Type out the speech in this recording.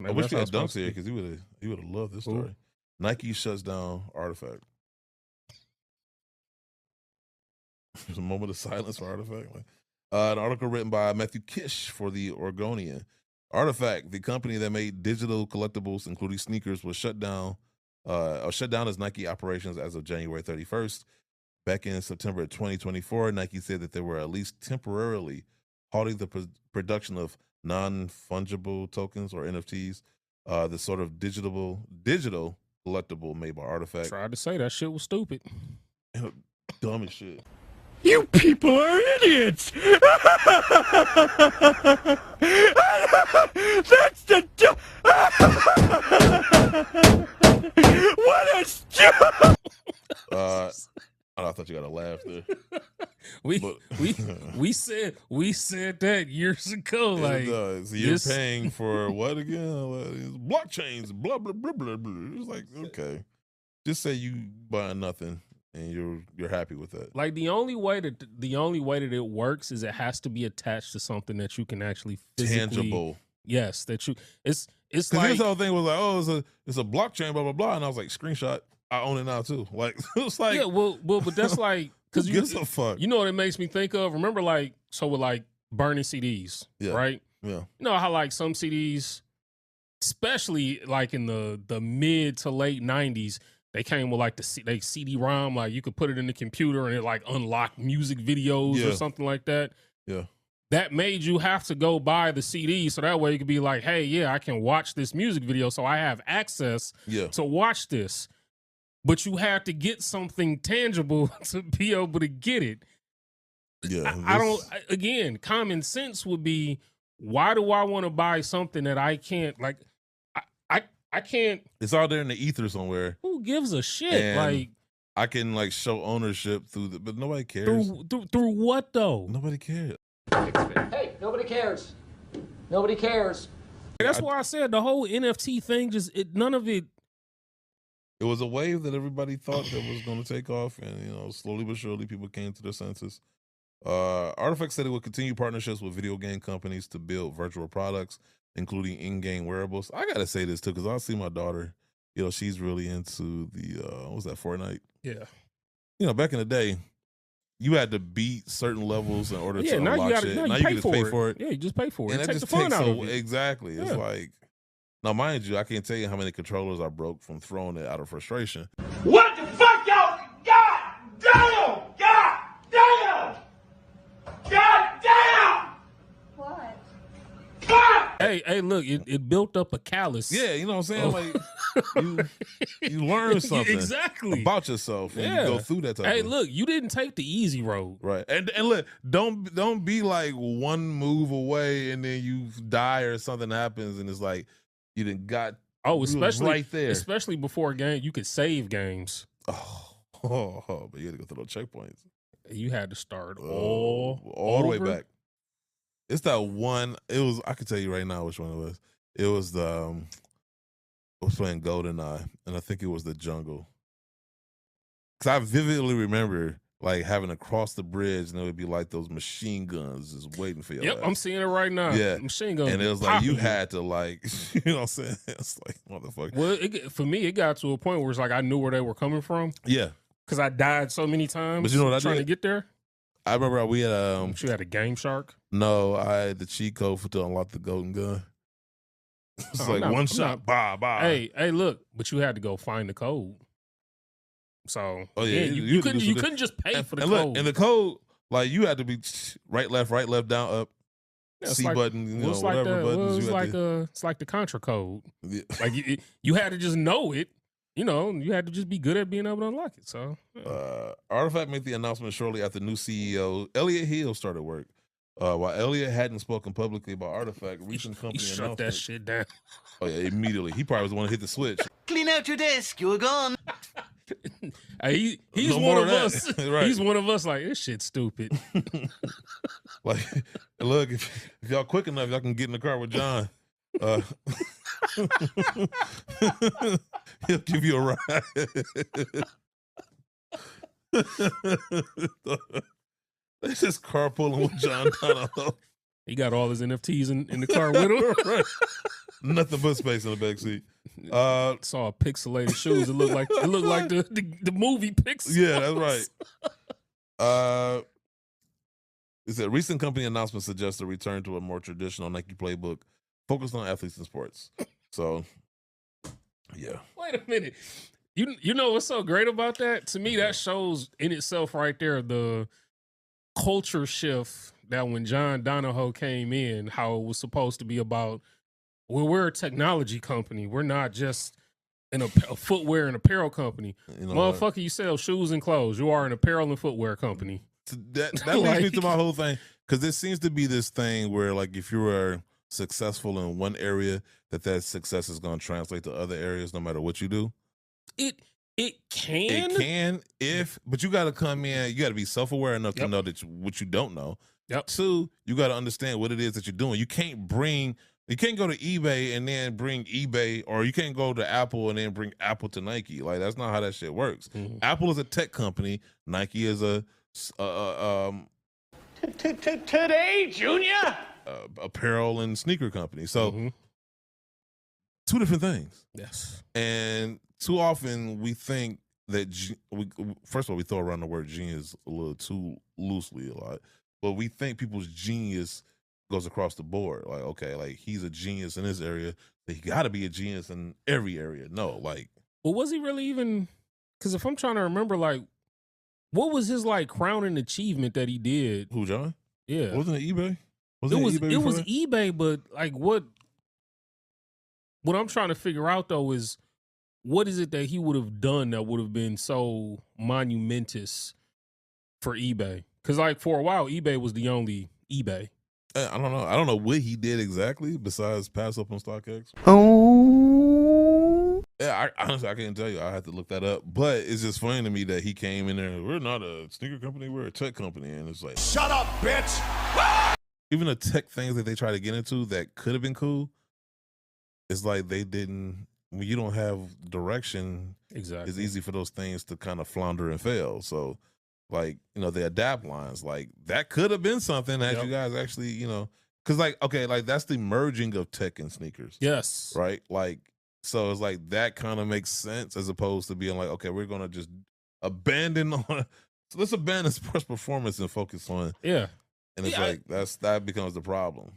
I wish we had Dunks here because he would have loved this story. Ooh. Nike shuts down Artifact. There's a moment of silence for Artifact. An article written by Matthew Kish for the Oregonian. Artifact, the company that made digital collectibles, including sneakers, was shut down as Nike operations as of January 31st. Back in September 2024, Nike said that they were at least temporarily halting the production of non-fungible tokens or NFTs, the sort of digital collectible made by Artifact. Tried to say that shit was stupid. Dumb as shit. You people are idiots! That's the what a I thought you got to laugh there. we said that years ago. Like, so you're paying for what again? Blockchains, blah blah blah blah blah. It's like, okay, just say you buying nothing and you're happy with that. Like the only way that it works is it has to be attached to something that you can actually physically, tangible. Yes, that you. It's like this whole thing was like, oh, it's a blockchain, blah blah blah, and I was like, screenshot. I own it now too. Like it's like, yeah, well, but that's like because you fuck. You know what it makes me think of? Remember, like, so with like burning CDs, right? Yeah. You know how like some CDs, especially like in the mid to late 90s, they came with like the CD-ROM, like you could put it in the computer and it like unlocked music videos or something like that. Yeah. That made you have to go buy the CD so that way you could be like, hey, yeah, I can watch this music video, so I have access to watch this. But you had to get something tangible to be able to get it. Yeah, I don't. Again, common sense would be, why do I want to buy something that I can't? Like, I can't. It's out there in the ether somewhere. Who gives a shit? And like, I can like show ownership but nobody cares. Through what though? Nobody cares. Hey, nobody cares. Nobody cares. That's why I said the whole NFT thing. None of it. It was a wave that everybody thought that was going to take off, and slowly but surely people came to their senses. Artifact said it would continue partnerships with video game companies to build virtual products, including in-game wearables. I gotta say this too, because I see my daughter. She's really into the what was that, Fortnite? Yeah. Back in the day, you had to beat certain levels in order to now unlock shit. Now you can just pay for it. Yeah, you just pay for it. And it that takes just the fun takes out of it. Exactly. Yeah. It's like, now mind you, I can't tell you how many controllers I broke from throwing it out of frustration. What the fuck, y'all? God damn! God damn! God damn! What? Fuck! Hey, look, it built up a callus. Yeah, you know what I'm saying? Like, you learn something exactly about yourself when you go through that type Hey, of look, you didn't take the easy road. Right. And look, don't be like one move away and then you die or something happens and it's like you didn't got especially right there. Especially before a game, you could save games. But you had to go through those checkpoints. You had to start all the way back. It's that one. I can tell you right now which one it was. It was I was playing GoldenEye, and I think it was the jungle. Because I vividly remember like having to cross the bridge, and it would be like those machine guns just waiting for you. Yep, I'm seeing it right now. Yeah, machine guns. And it was like you had to like, you know what I'm saying? It's like, motherfucker. Well, for me, it got to a point where it's like I knew where they were coming from. Yeah, because I died so many times. But you know what I trying did? to get there. I remember we had you had a Game Shark. No, I had the cheat code to unlock the golden gun. It's one shot, bye. Hey, look, but you had to go find the code. So you couldn't just pay for the code. Look, and the code, like you had to be right, left, down, up, C button, whatever buttons. It's like the Contra code. Yeah. Like you had to just know it. You had to just be good at being able to unlock it. So Artifact made the announcement shortly after new CEO Elliot Hill started work. While Elliot hadn't spoken publicly about Artifact, recent company he announced that shit down. Oh yeah, immediately. He probably was the one to hit the switch. Clean out your desk, you're gone. Hey, he's No one more of of us. that. Right. He's one of us. Like, this shit's stupid. Like, look, if y'all quick enough, y'all can get in the car with John. He'll give you a ride. They just carpooling with John Donahoe. He got all his NFTs in the car with him. Right. Nothing but space in the back seat. Saw pixelated shoes. It looked like the movie Pixels. Yeah, that's right. It said recent company announcement suggests a return to a more traditional Nike playbook focused on athletes and sports. So, yeah. Wait a minute. You know what's so great about that? To me, that shows in itself right there the culture shift that when John Donahoe came in, how it was supposed to be about, well, we're a technology company. We're not just a footwear and apparel company. You know, motherfucker, you sell shoes and clothes. You are an apparel and footwear company. That leads me to my whole thing, because there seems to be this thing where, like, if you are successful in one area, that success is going to translate to other areas no matter what you do. It can, but you got to come in. You got to be self-aware enough to know that what you don't know. Yep. 2, you got to understand what it is that you're doing. You can't go to eBay and then bring eBay, or you can't go to Apple and then bring Apple to Nike. Like, that's not how that shit works. Mm-hmm. Apple is a tech company. Nike is a Today, Junior, apparel and sneaker company. So 2 different things. Yes. And too often we think that first of all, we throw around the word genius a little too loosely a lot, but we think people's genius goes across the board. Like, okay, like he's a genius in this area, but he got to be a genius in every area. No, like, well, was he really even? Because if I'm trying to remember, like, what was his like crowning achievement that he did? Who, John? Yeah, wasn't it eBay? It was eBay, but like what I'm trying to figure out though is, what is it that he would have done that would have been so monumentous for eBay? Because like for a while, eBay was the only eBay. I don't know. I don't know what he did exactly besides pass up on StockX. Oh. Yeah, honestly, I can't tell you. I have to look that up. But it's just funny to me that he came in there. We're not a sneaker company. We're a tech company. And it's like, shut up, bitch. Even the tech things that they try to get into that could have been cool, it's like they didn't. When you don't have direction, exactly, it's easy for those things to kind of flounder and fail. So, like, you know, the adapt lines, like that could have been something that you guys actually, you know, because like, okay, like that's the merging of tech and sneakers. Yes. Right. Like, so it's like that kind of makes sense as opposed to being like, okay, we're going to just abandon let's abandon sports performance and focus on. Yeah. And it's like, that becomes the problem.